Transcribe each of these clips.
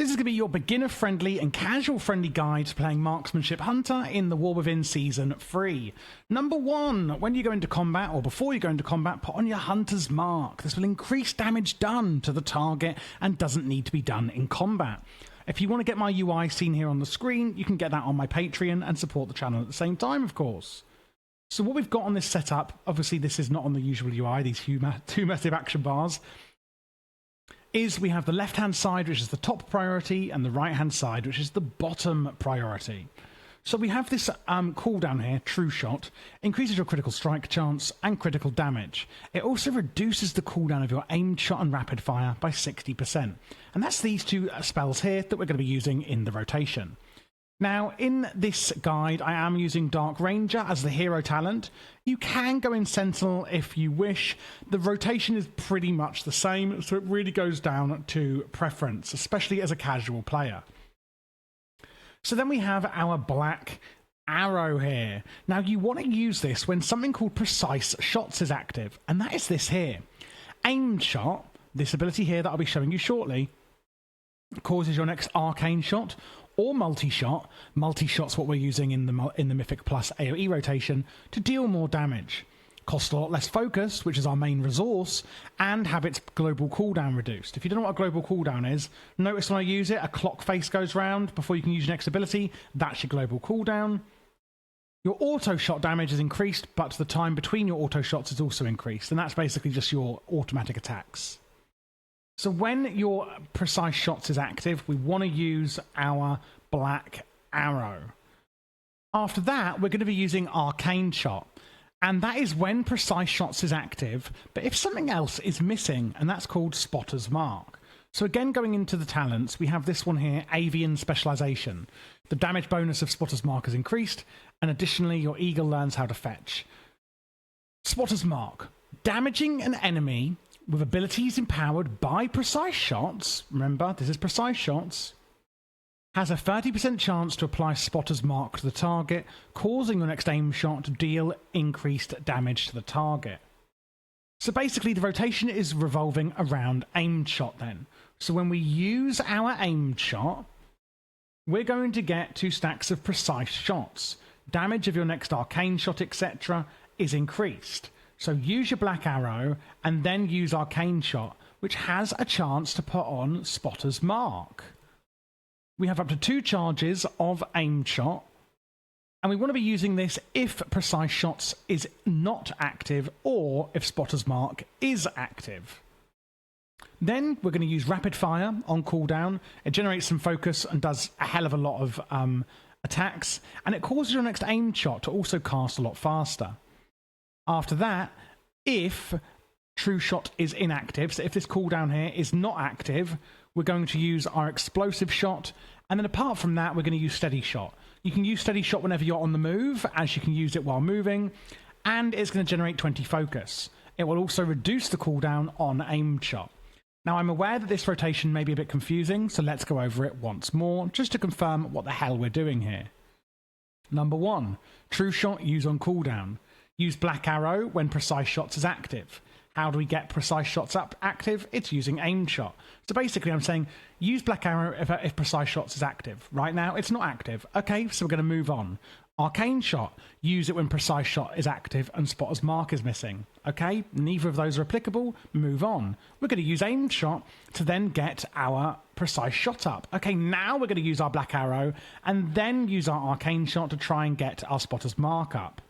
This is going to be your beginner-friendly and casual-friendly guide to playing Marksmanship Hunter in the War Within Season 3. Number 1, when you go into combat, or before you go into combat, put on your Hunter's Mark. This will increase damage done to the target and doesn't need to be done in combat. If you want to get my UI seen here on the screen, you can get that on my Patreon and support the channel at the same time, of course. So what we've got on this setup, obviously this is not on the usual UI, these two massive action bars, is we have the left-hand side, which is the top priority, and the right-hand side, which is the bottom priority. So we have this cooldown here, True Shot, increases your critical strike chance and critical damage. It also reduces the cooldown of your aimed shot and rapid fire by 60%. And that's these two spells here that we're going to be using in the rotation. Now, in this guide, I am using Dark Ranger as the hero talent. You can go in Sentinel if you wish. The rotation is pretty much the same, so it really goes down to preference, especially as a casual player. So then we have our Black Arrow here. Now, you want to use this when something called Precise Shots is active, and that is this here. Aimed Shot, this ability here that I'll be showing you shortly, causes your next arcane shot, or multi-shot. Multi-shot's what we're using in the Mythic Plus AoE rotation to deal more damage. Costs a lot less focus, which is our main resource, and have its global cooldown reduced. If you don't know what a global cooldown is, notice when I use it, a clock face goes round before you can use your next ability. That's your global cooldown. Your auto shot damage is increased, but the time between your auto shots is also increased, and that's basically just your automatic attacks. So when your Precise Shots is active, we want to use our Black Arrow. After that, we're going to be using Arcane Shot. And that is when Precise Shots is active, but if something else is missing, and that's called Spotter's Mark. So again, going into the talents, we have this one here, Avian Specialization. The damage bonus of Spotter's Mark is increased, and additionally, your Eagle learns how to fetch. Spotter's Mark. Damaging an enemy with abilities empowered by Precise Shots, remember, this is Precise Shots, has a 30% chance to apply Spotter's Mark to the target, causing your next aim shot to deal increased damage to the target. So basically, the rotation is revolving around aimed shot then. So when we use our aimed shot, we're going to get 2 stacks of Precise Shots. Damage of your next arcane shot, etc. is increased. So use your Black Arrow and then use Arcane Shot, which has a chance to put on Spotter's Mark. We have up to 2 charges of Aimed Shot, and we want to be using this if Precise Shots is not active or if Spotter's Mark is active. Then we're going to use Rapid Fire on cooldown. It generates some focus and does a hell of a lot of attacks, and it causes your next aimed shot to also cast a lot faster. After that, if True Shot is inactive, so if this cooldown here is not active, we're going to use our Explosive Shot, and then apart from that, we're going to use Steady Shot. You can use Steady Shot whenever you're on the move, as you can use it while moving, and it's going to generate 20 focus. It will also reduce the cooldown on Aimed Shot. Now, I'm aware that this rotation may be a bit confusing, so let's go over it once more, just to confirm what the hell we're doing here. Number 1, True Shot, use on cooldown. Use Black Arrow when Precise Shots is active. How do we get Precise Shots up active? It's using Aimed Shot. So basically I'm saying use Black Arrow if Precise Shots is active. Right now it's not active. Okay, so we're going to move on. Arcane Shot, use it when Precise Shot is active and Spotter's Mark is missing. Okay, neither of those are applicable. Move on. We're going to use Aimed Shot to then get our Precise Shot up. Okay, now we're going to use our Black Arrow and then use our Arcane Shot to try and get our Spotter's Mark up.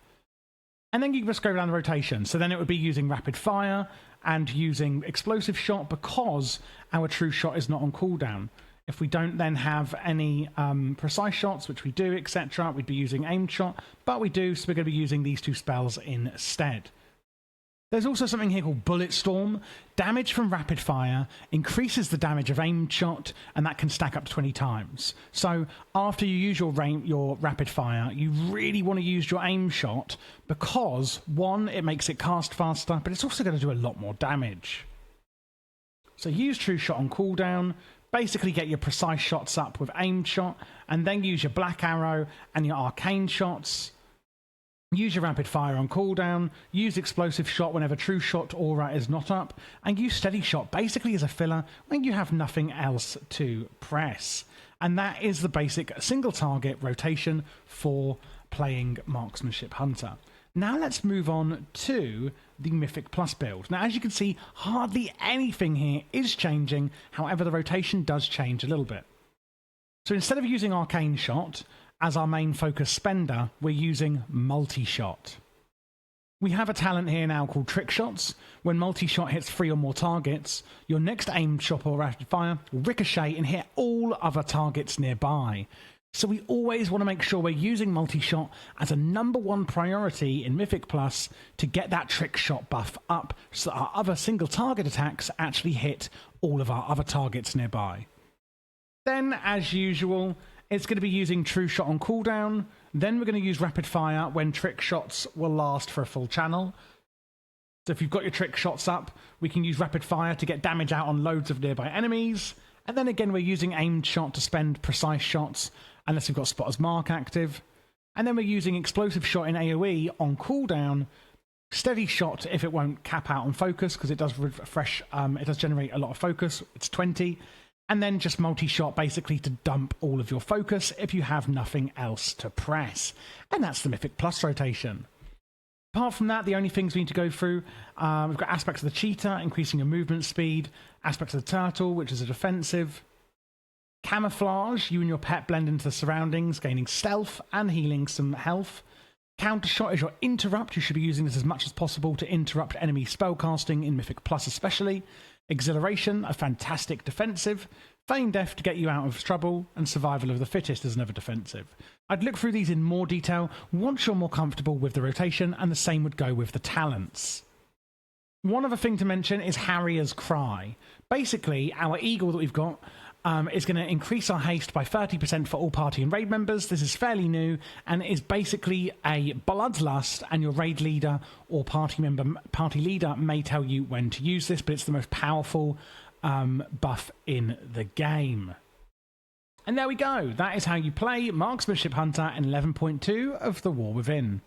And then you just go down the rotation. So then it would be using Rapid Fire and using Explosive Shot because our True Shot is not on cooldown. If we don't then have any Precise Shots, which we do, etc., we'd be using Aimed Shot, but we do, so we're going to be using these 2 spells instead. There's also something here called Bullet Storm. Damage from Rapid Fire increases the damage of Aimed Shot, and that can stack up to 20 times. So after you use your Rapid Fire, you really want to use your Aim Shot because, 1, it makes it cast faster, but it's also going to do a lot more damage. So use True Shot on cooldown, basically get your Precise Shots up with Aimed Shot, and then use your Black Arrow and your Arcane Shots. Use your rapid fire on cooldown, use explosive shot whenever true shot aura is not up, and use steady shot basically as a filler when you have nothing else to press. And that is the basic single target rotation for playing Marksmanship Hunter. Now let's move on to the Mythic Plus build. Now, as you can see, hardly anything here is changing. However, the rotation does change a little bit. So instead of using Arcane Shot as our main focus spender, we're using Multi-Shot. We have a talent here now called Trick Shots. When Multi-Shot hits 3 or more targets, your next aimed shot or rapid fire will ricochet and hit all other targets nearby. So we always want to make sure we're using Multi-Shot as a #1 priority in Mythic Plus to get that Trick Shot buff up so that our other single target attacks actually hit all of our other targets nearby. Then, as usual, it's going to be using True Shot on cooldown. Then we're going to use Rapid Fire when Trick Shots will last for a full channel. So if you've got your Trick Shots up, we can use Rapid Fire to get damage out on loads of nearby enemies. And then again, we're using Aimed Shot to spend precise shots, unless we've got Spotter's Mark active. And then we're using Explosive Shot in AoE on cooldown. Steady Shot if it won't cap out on focus, because it does refresh, it does generate a lot of focus. It's 20. And then just Multi-Shot basically to dump all of your focus if you have nothing else to press. And that's the Mythic Plus rotation. Apart from that, the only things we need to go through, we've got aspects of the cheetah, increasing your movement speed, aspects of the turtle, which is a defensive, camouflage, you and your pet blend into the surroundings, gaining stealth and healing some health. Counter shot is your interrupt. You should be using this as much as possible to interrupt enemy spellcasting in Mythic Plus especially. Exhilaration, a fantastic defensive. Feign death to get you out of trouble, and survival of the fittest is another defensive. I'd look through these in more detail once you're more comfortable with the rotation, and the same would go with the talents. One other thing to mention is Harrier's Cry. Basically, our eagle that we've got is going to increase our haste by 30% for all party and raid members. This is fairly new and is basically a bloodlust, and your raid leader or party leader may tell you when to use this, but it's the most powerful buff in the game. And there we go. That is how you play Marksmanship Hunter in 11.2 of The War Within.